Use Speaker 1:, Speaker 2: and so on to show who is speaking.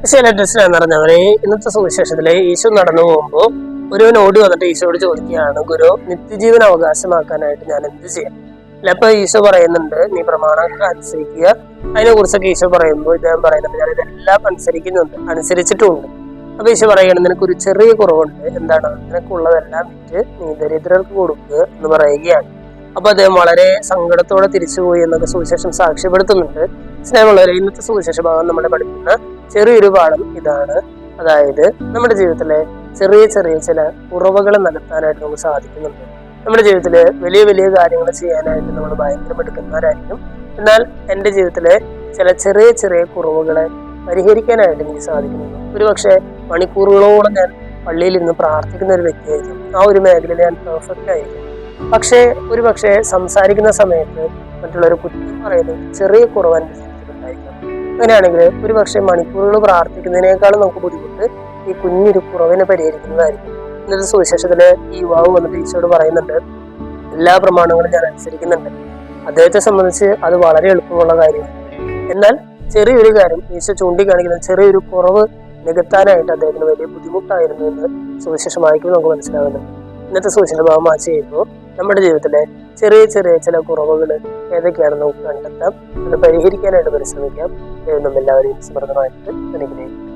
Speaker 1: നിറഞ്ഞവരെ ഇന്നത്തെ സുവിശേഷത്തിലെ ഈശോ നടന്നു പോകുമ്പോൾ ഒരുവൻ ഓടി വന്നിട്ട് ഈശോയോട് ചോദിക്കുകയാണ്, ഗുരു, നിത്യജീവൻ അവകാശമാക്കാനായിട്ട് ഞാൻ എന്ത് ചെയ്യാം? അപ്പൊ ഈശോ പറയുന്നുണ്ട്, നീ പ്രമാണങ്ങൾ അനുസരിക്കുക. അതിനെ കുറിച്ചൊക്കെ ഈശോ പറയുമ്പോൾ ഇദ്ദേഹം പറയുന്നുണ്ട്, ഞാൻ ഇതെല്ലാം അനുസരിച്ചിട്ടുമുണ്ട്. അപ്പൊ ഈശോ പറയുകയാണ്, നിനക്കൊരു ചെറിയ കുറവുണ്ട്. എന്താണ്? നിനക്കുള്ളതെല്ലാം വിറ്റ് നീ ദരിദ്രർക്ക് കൊടുക്കുക എന്ന് പറയുകയാണ്. അപ്പൊ അദ്ദേഹം വളരെ സങ്കടത്തോടെ തിരിച്ചുപോയി എന്നൊക്കെ സുവിശേഷം സാക്ഷ്യപ്പെടുത്തുന്നുണ്ട്. സ്നേഹമുള്ളവരെ, ഇന്നത്തെ സുവിശേഷ ഭാഗം നമ്മളെ പഠിക്കുന്ന ചെറിയൊരു പാഠം ഇതാണ്. അതായത് നമ്മുടെ ജീവിതത്തിലെ ചെറിയ ചെറിയ ചില കുറവുകൾ നികത്താനായിട്ട് നമുക്ക് സാധിക്കുന്നുണ്ട്. നമ്മുടെ ജീവിതത്തില് വലിയ വലിയ കാര്യങ്ങൾ ചെയ്യാനായിട്ട് നമ്മൾ ഭയങ്കര മിടുക്കന്മാരായിരിക്കും. എന്നാൽ എൻ്റെ ജീവിതത്തിലെ ചില ചെറിയ ചെറിയ കുറവുകളെ പരിഹരിക്കാനായിട്ട് എനിക്ക് സാധിക്കുന്നുണ്ട്. ഒരുപക്ഷെ മണിക്കൂറുകളോളം ഞാൻ പള്ളിയിൽ ഇരുന്ന് പ്രാർത്ഥിക്കുന്ന ഒരു വ്യക്തിയായിരിക്കും. ആ ഒരു മേഖലയിൽ ഞാൻ പെർഫെക്റ്റ് ആയിരിക്കും. പക്ഷേ സംസാരിക്കുന്ന സമയത്ത് മറ്റുള്ളവർ കുറ്റം പറയുന്നത് ചെറിയ കുറവ് എൻ്റെ ജീവിതത്തിലുണ്ടായിരിക്കും. അങ്ങനെയാണെങ്കിൽ ഒരുപക്ഷെ മണിക്കൂറുകൾ പ്രാർത്ഥിക്കുന്നതിനേക്കാളും നമുക്ക് ബുദ്ധിമുട്ട് ഈ കുഞ്ഞൊരു കുറവിനെ പരിഹരിക്കുന്നതായിരിക്കും. ഇന്നത്തെ സുവിശേഷത്തില് ഈ യുവാവ് വന്നിട്ട് ഈശോയോട് പറയുന്നുണ്ട്, എല്ലാ പ്രമാണങ്ങളും ഞാൻ അനുസരിക്കുന്നുണ്ട്. അദ്ദേഹത്തെ സംബന്ധിച്ച് അത് വളരെ എളുപ്പമുള്ള കാര്യമാണ്. എന്നാൽ ചെറിയൊരു കാര്യം, ഈശോ ചൂണ്ടിക്കാണിക്കുന്ന ചെറിയൊരു കുറവ് നികത്താനായിട്ട് അദ്ദേഹത്തിന് വലിയ ബുദ്ധിമുട്ടായിരുന്നു എന്ന് സുവിശേഷം വായിക്കുമ്പോൾ നമുക്ക് മനസ്സിലാകുന്നുണ്ട്. ഇന്നത്തെ സുവിശേഷ ഭാഗം വായിച്ച് കഴിയുമ്പോൾ നമ്മുടെ ജീവിതത്തിലെ ചെറിയ ചെറിയ ചില കുറവുകൾ ഏതൊക്കെയാണെന്ന് നമുക്ക് കണ്ടെത്താം. അത് പരിഹരിക്കാനായിട്ട് പരിശ്രമിക്കാം. എല്ലാവരെയും സമൃദ്ധമായിട്ട് അനുഗ്രഹിക്കും.